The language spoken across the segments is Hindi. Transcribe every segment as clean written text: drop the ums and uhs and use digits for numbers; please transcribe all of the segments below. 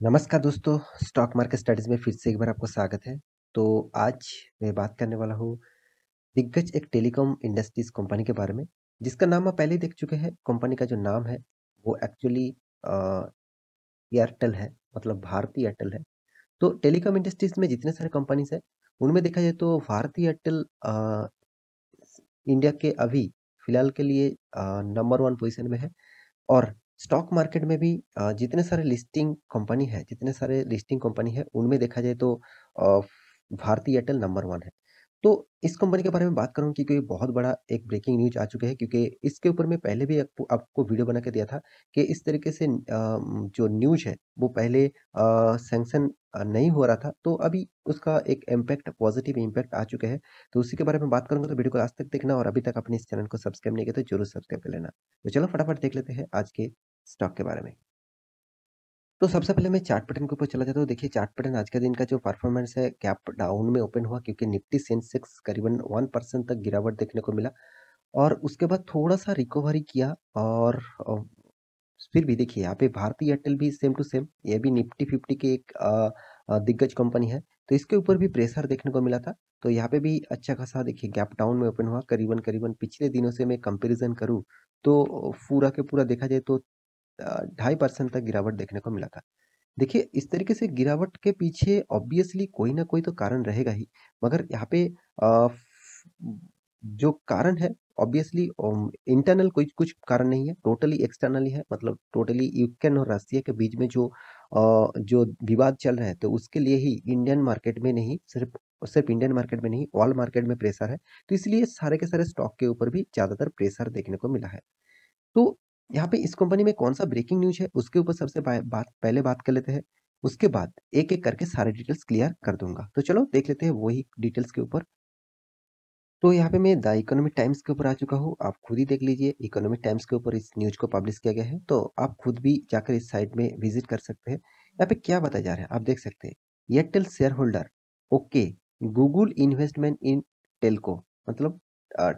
नमस्कार दोस्तों, स्टॉक मार्केट स्टडीज में फिर से एक बार आपको स्वागत है। तो आज मैं बात करने वाला हूँ दिग्गज एक टेलीकॉम इंडस्ट्रीज कंपनी के बारे में, जिसका नाम आप पहले ही देख चुके हैं। कंपनी का जो नाम है वो एक्चुअली एयरटेल है, मतलब भारती एयरटेल है। तो टेलीकॉम इंडस्ट्रीज में जितने सारे कंपनीज है, उनमें देखा जाए तो भारती एयरटेल इंडिया के अभी फिलहाल के लिए नंबर वन पोजीशन में है। और स्टॉक मार्केट में भी जितने सारे लिस्टिंग कंपनी है, उनमें देखा जाए तो अ, भारती एयरटेल नंबर वन है। तो इस कंपनी के बारे में बात करूँ क्योंकि बहुत बड़ा एक ब्रेकिंग न्यूज आ चुके हैं, क्योंकि इसके ऊपर मैं पहले भी आपको आपको वीडियो बना के दिया था कि इस तरीके से जो न्यूज है वो पहले सैंक्शन नहीं हो रहा था, तो अभी उसका एक इम्पैक्ट, पॉजिटिव इम्पैक्ट आ चुके हैं। तो उसी के बारे में बात करूंगा, तो वीडियो को लास्ट तक देखना, और अभी तक अपने इस चैनल को सब्सक्राइब नहीं किया तो जरूर सब्सक्राइब कर लेना। तो चलो फटाफट देख लेते हैं आज के स्टॉक के बारे में। तो सबसे पहले मैं चार्ट पैटर्न के ऊपर चला जाता हूँ। देखिए, चार्ट पैटर्न आज का दिन का जो परफॉर्मेंस है, गैप डाउन में ओपन हुआ, क्योंकि निफ्टी सेंसेक्स करीबन 1% तक गिरावट देखने को मिला, और उसके बाद थोड़ा सा रिकवरी किया। और फिर भी देखिए, यहाँ पे भारती एयरटेल भी सेम टू सेम, ये भी निफ्टी 50 के एक दिग्गज कंपनी है, तो इसके ऊपर भी प्रेशर देखने को मिला था। तो यहाँ पे भी अच्छा खासा देखिए गैप डाउन में ओपन हुआ। करीबन करीबन पिछले दिनों से मैं कंपैरिजन करूँ तो पूरा के पूरा देखा जाए तो 2.5% तक गिरावट देखने को मिला था। देखिए, इस तरीके से गिरावट के पीछे ऑब्वियसली कोई ना कोई तो कारण रहेगा ही, मगर यहाँ पे जो कारण है ऑब्वियसली इंटरनल कोई कुछ कारण नहीं है, टोटली एक्सटर्नली है। मतलब टोटली यूक्रेन और रसिया के बीच में जो विवाद चल रहा है, तो उसके लिए ही इंडियन मार्केट में नहीं, सिर्फ सिर्फ इंडियन मार्केट में नहीं, ऑल मार्केट में प्रेशर है। तो इसलिए सारे के सारे स्टॉक के ऊपर भी ज्यादातर प्रेशर देखने को मिला है। तो यहाँ पे इस कंपनी में कौन-सा ब्रेकिंग न्यूज़ है, उसके ऊपर सबसे पहले बात कर लेते हैं। उसके बाद एक-एक करके सारे डिटेल्स क्लियर कर दूँगा। तो चलो देख लेते हैं वही डिटेल्स के ऊपर। तो यहाँ पे मैं द इकोनॉमिक टाइम्स के ऊपर आ चुका हूँ। आप खुद ही देख लीजिए, इकोनॉमिक टाइम्स के ऊपर इस न्यूज़ को पब्लिश किया गया है, तो आप खुद भी जाकर इस साइट में विज़िट कर सकते हैं। यहाँ पे क्या बताया जा रहा है, आप देख सकते हैं। Airtel share holder okay, Google investment इन टेल्को, मतलब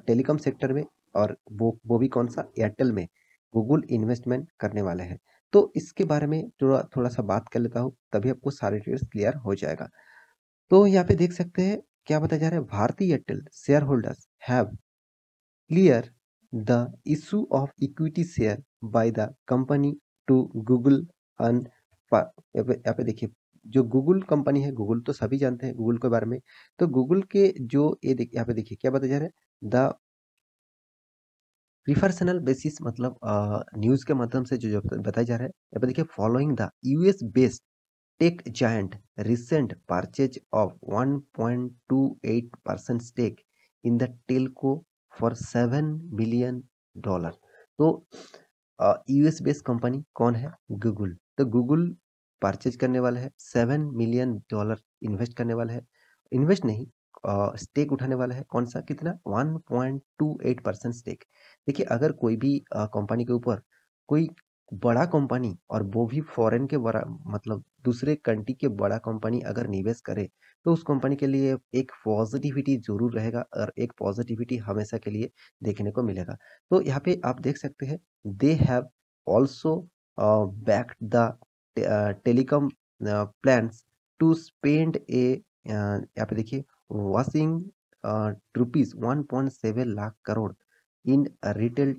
टेलीकॉम सेक्टर में, और वो भी कौन-सा, एयरटेल में गूगल इन्वेस्टमेंट करने वाले हैं। तो इसके बारे में थोड़ा-सा बात कर लेता हूँ, तभी आपको सारे डिटेल्स क्लियर हो जाएगा। तो यहाँ पे देख सकते हैं क्या बताया जा रहा है। Bharti Airtel share holders have clear the issue of equity share by the company to Google and, यहाँ पे देखिए, जो गूगल कंपनी है, गूगल तो सभी जानते हैं गूगल के बारे में। तो गूगल के जो ये देखिए, यहाँ पे देखिए क्या बताया जा रहा है। द प्रिफरेंशियल बेसिस, मतलब न्यूज के माध्यम से जो बताया जा रहा है, यहाँ पे देखिए, following the US based tech giant recent purchase of 1.28% stake in the telco for $7 billion। तो यूएस बेस्ड कंपनी कौन है, गूगल। तो गूगल परचेज करने वाला है, $7 मिलियन इन्वेस्ट करने वाला है। इन्वेस्ट नहीं, स्टेक उठाने वाला है। कौन सा, कितना, 1.28% स्टेक। देखिए, अगर कोई भी कंपनी के ऊपर कोई बड़ा कंपनी, और वो भी फॉरेन के बड़ा, मतलब दूसरे कंट्री के बड़ा कंपनी अगर निवेश करे, तो उस कंपनी के लिए एक पॉजिटिविटी जरूर रहेगा, और एक पॉजिटिविटी हमेशा के लिए देखने को मिलेगा। तो यहाँ पे आप देख सकते हैं, they have also backed the telecom plans to spend a यहाँ पे देखिए, washing rupees 1.7 lakh crore in retail,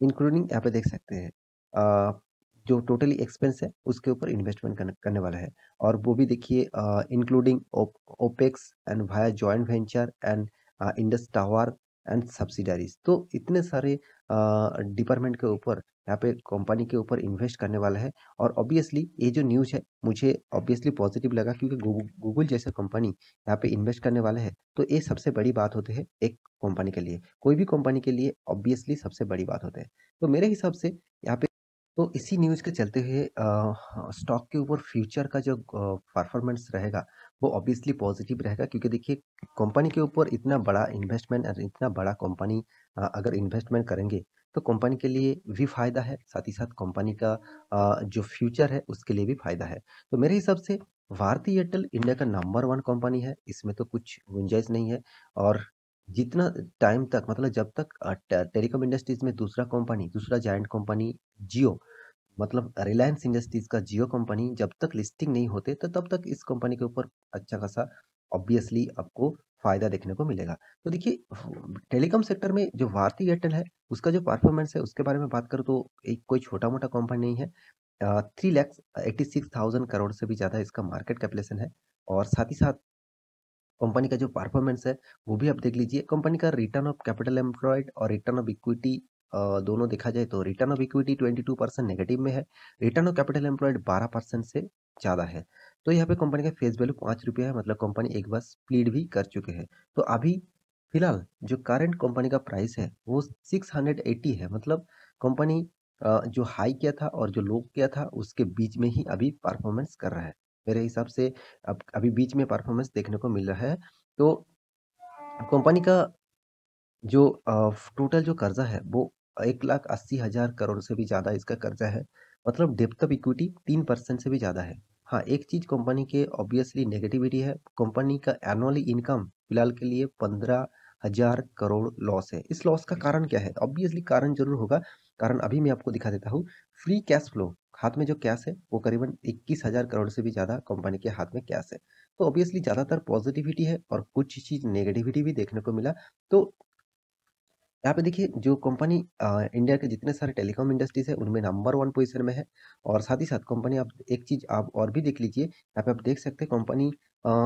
including, यहाँ पे देख सकते हैं जो टोटली एक्सपेंस है उसके ऊपर इन्वेस्टमेंट करने वाला है। और वो भी देखिए, including opex and via joint venture and Indus tower and subsidiaries. तो इतने सारे डिपार्टमेंट के ऊपर, यहाँ पे कंपनी के ऊपर इन्वेस्ट करने वाला है। और ऑब्वियसली ये जो न्यूज़ है मुझे ऑब्वियसली पॉजिटिव लगा, क्योंकि गूगल जैसे कंपनी यहाँ पे इन्वेस्ट करने वाले हैं, तो ये सबसे बड़ी बात होती है एक कंपनी के लिए, कोई भी कंपनी के लिए ऑब्वियसली सबसे बड़ी बात होता है। तो मेरे हिसाब से यहाँ पे, तो इसी न्यूज़ के चलते हुए स्टॉक के ऊपर फ्यूचर का जो परफॉर्मेंस रहेगा, वो ऑब्वियसली पॉजिटिव रहेगा, क्योंकि देखिए, कंपनी के ऊपर इतना बड़ा इन्वेस्टमेंट और इतना बड़ा कंपनी अगर इन्वेस्टमेंट करेंगे, तो कंपनी के लिए भी फायदा है, साथ ही साथ कंपनी का जो फ्यूचर है उसके लिए भी फायदा है। तो मेरे हिसाब से भारती एयरटेल इंडिया का नंबर वन कंपनी है, इसमें तो कुछ गुंजाइश नहीं है। और जितना टाइम तक, मतलब जब तक टेलीकॉम इंडस्ट्रीज में दूसरा जायंट कंपनी जियो, मतलब रिलायंस इंडस्ट्रीज का जियो कंपनी जब तक लिस्टिंग नहीं होते तो तब तक इस कंपनी के ऊपर अच्छा खासा ऑब्वियसली आपको फायदा देखने को मिलेगा। तो देखिए टेलीकॉम सेक्टर में जो भारती एयरटेल है उसका जो परफॉर्मेंस है उसके बारे में बात करूँ तो एक कोई छोटा मोटा कंपनी नहीं है। 3,86,000 करोड़ से भी ज़्यादा इसका मार्केट कैपिटलाइजेशन है। और साथ ही साथ कंपनी का जो परफॉर्मेंस है वो भी आप देख लीजिए। कंपनी का रिटर्न ऑफ कैपिटल एम्प्लॉयड और रिटर्न ऑफ इक्विटी दोनों देखा जाए तो रिटर्न ऑफ इक्विटी 22% नेगेटिव में है। रिटर्न ऑफ कैपिटल एम्प्लॉयड 12% से ज़्यादा है। तो यहाँ पे कंपनी का फेस वैल्यू 5 रुपया है, मतलब कंपनी एक बार स्प्लिट भी कर चुके हैं। तो अभी फिलहाल जो करंट कंपनी का प्राइस है वो 680 है, मतलब कंपनी जो हाई किया था और जो लो किया था उसके बीच में ही अभी परफॉर्मेंस कर रहा है मेरे हिसाब से। अब अभी बीच में परफॉर्मेंस देखने को मिल रहा है। तो कंपनी का जो टोटल जो कर्जा है वो 1,80,000 करोड़ से भी ज़्यादा इसका कर्जा है। मतलब डेप्थ ऑफ इक्विटी 3% से भी ज़्यादा है। हाँ, एक चीज़ कंपनी के ऑब्वियसली नेगेटिविटी है। कंपनी का एनुअली इनकम फिलहाल के लिए 15,000 करोड़ लॉस है। इस लॉस का कारण क्या है? ऑब्वियसली कारण जरूर होगा। कारण अभी मैं आपको दिखा देता हूँ। फ्री कैश फ्लो, हाथ में जो कैश है वो करीबन 21,000 करोड़ से भी ज़्यादा कंपनी के हाथ में कैश है। तो ऑब्वियसली ज़्यादातर पॉजिटिविटी है और कुछ चीज़ नेगेटिविटी भी देखने को मिला। तो यहाँ पे देखिए जो कंपनी इंडिया के जितने सारे टेलीकॉम इंडस्ट्रीज है उनमें नंबर वन पोजीशन में है। और साथ ही साथ कंपनी, आप एक चीज आप और भी देख लीजिए, यहाँ पे आप देख सकते हैं कंपनी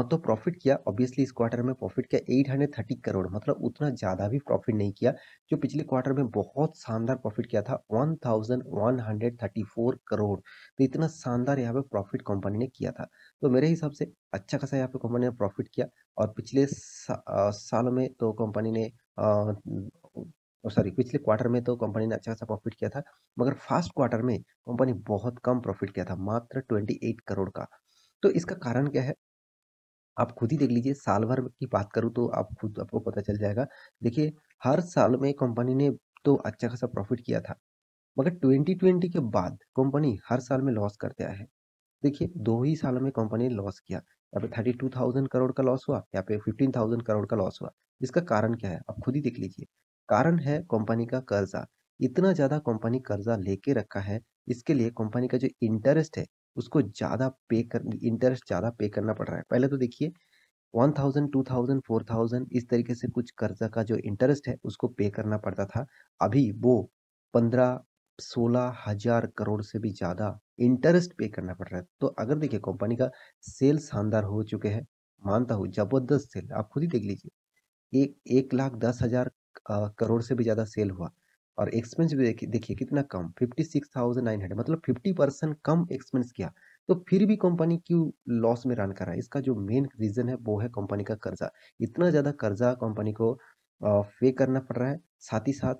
तो प्रॉफिट किया, ऑब्वियसली इस क्वार्टर में प्रॉफिट किया 830 करोड़, मतलब उतना ज्यादा भी प्रॉफिट नहीं किया। जो पिछले क्वार्टर में बहुत शानदार प्रॉफिट किया था 1134 करोड़। तो इतना शानदार यहाँ पे प्रॉफिट कंपनी ने किया था। तो मेरे हिसाब से अच्छा खासा यहाँ पे कंपनी ने प्रॉफिट किया। और पिछले साल में तो कंपनी ने सॉरी पिछले क्वार्टर में तो कंपनी ने अच्छा खासा प्रॉफिट किया था। मगर फर्स्ट क्वार्टर में कंपनी बहुत कम प्रॉफिट किया था, मात्र 28 करोड़ का। तो इसका कारण क्या है आप खुद ही देख लीजिए। साल भर की बात करूं तो आप खुद आपको पता चल जाएगा। देखिए हर साल में कंपनी ने तो अच्छा खासा प्रॉफिट किया था, मगर 2020 के बाद कंपनी हर साल में लॉस करते आया है। देखिए 2 ही सालों में कंपनी ने लॉस किया। यहाँ पे 32,000 करोड़ का लॉस हुआ, यहाँ पे 15,000 करोड़ का लॉस हुआ। इसका कारण क्या है आप खुद ही देख लीजिए। कारण है कंपनी का कर्जा। इतना ज्यादा कंपनी कर्जा लेके रखा है, इसके लिए कंपनी का जो इंटरेस्ट है उसको ज्यादा पे कर इंटरेस्ट ज्यादा पे करना पड़ रहा है। पहले तो देखिए 1000 2000 4000 इस तरीके से कुछ कर्जा का जो इंटरेस्ट है उसको पे करना पड़ता था। अभी वो 15-16 हजार करोड़ से भी ज्यादा इंटरेस्ट पे करना पड़ रहा है। तो अगर देखिए कंपनी का सेल शानदार हो चुके हैं, मानता हूँ जबरदस्त सेल, आप खुद ही देख लीजिए। 1,10,000 करोड़ से भी ज्यादा सेल हुआ। और एक्सपेंस भी देखिए देखिए कितना कम, 56,900, मतलब 50% कम एक्सपेंस किया। तो फिर भी कंपनी क्यों लॉस में रन कर रहा है? इसका जो मेन रीजन है वो है कंपनी का कर्जा। इतना ज्यादा कर्जा कंपनी को पे करना पड़ रहा है। साथ ही साथ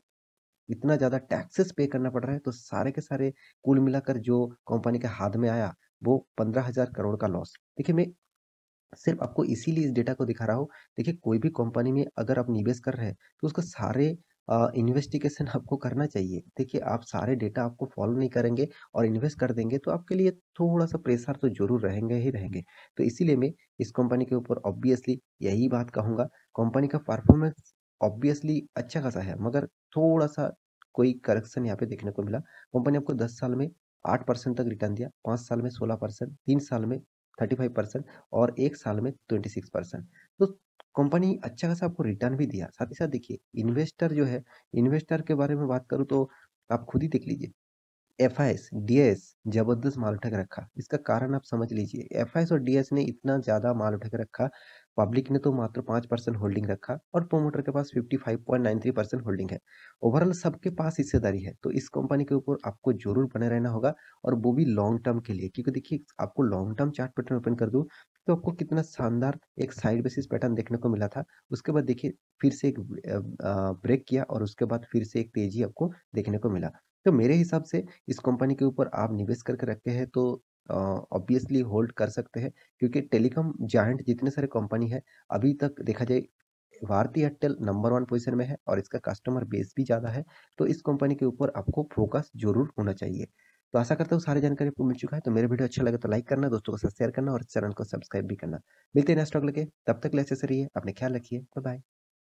इतना ज़्यादा टैक्सेस पे करना पड़ रहा है। तो सारे के सारे कुल मिलाकर जो कंपनी के हाथ में आया वो 15,000 करोड़ का लॉस। देखिए मैं सिर्फ आपको इसीलिए इस डेटा को दिखा रहा हूँ। देखिए कोई भी कंपनी में अगर आप निवेश कर रहे हैं तो उसका सारे इन्वेस्टिगेशन आपको करना चाहिए। देखिए आप सारे डेटा आपको फॉलो नहीं करेंगे और इन्वेस्ट कर देंगे तो आपके लिए थोड़ा सा प्रेशर तो जरूर रहेंगे ही रहेंगे। तो इसीलिए मैं इस कंपनी के ऊपर ऑब्वियसली यही बात कहूंगा। कंपनी का परफॉर्मेंस ऑब्वियसली अच्छा खासा है, मगर थोड़ा सा कोई करेक्शन यहाँ पे देखने को मिला। कंपनी आपको 10 साल में 8% तक रिटर्न दिया, 5 साल में 16%, 3 साल में 35% और 1 साल में 26%। तो कंपनी अच्छा खासा आपको रिटर्न भी दिया। साथ ही साथ देखिए इन्वेस्टर जो है, इन्वेस्टर के बारे में बात करूँ तो आप खुद ही देख लीजिए। एफआईएस, डीएस जबरदस्त माल उठा के रखा। इसका कारण आप समझ लीजिए। एफआईएस और डीएस ने इतना ज्यादा माल उठा के रखा, पब्लिक ने तो मात्र 5% होल्डिंग रखा और प्रोमोटर के पास 55.93% होल्डिंग है। ओवरऑल सबके पास हिस्सेदारी है। तो इस कंपनी के ऊपर आपको जरूर बने रहना होगा, और वो भी लॉन्ग टर्म के लिए। क्योंकि देखिए आपको long term chart pattern open कर दूं तो आपको कितना शानदार एक साइड बेसिस पैटर्न देखने को मिला था। उसके बाद देखिए फिर से एक ब्रेक किया और उसके बाद फिर से एक तेजी आपको देखने को मिला। तो मेरे हिसाब से इस कंपनी के ऊपर आप निवेश करके रखते हैं तो ऑब्वियसली होल्ड कर सकते हैं। क्योंकि टेलीकॉम जायंट जितने सारे कंपनी है अभी तक देखा जाए Bharti Airtel number one position में है और इसका कस्टमर बेस भी ज़्यादा है। तो इस कंपनी के ऊपर आपको फोकस जरूर होना चाहिए। तो आशा करता हूँ सारी जानकारी आपको मिल चुका है। तो मेरे वीडियो अच्छा लगे तो लाइक करना, दोस्तों के साथ शेयर करना और चैनल को सब्सक्राइब भी करना। मिलते हैं नेक्स्ट टॉक लेके, तब तक ले अच्छे से रहिए, अपने ख्याल रखिए, बाय बाय।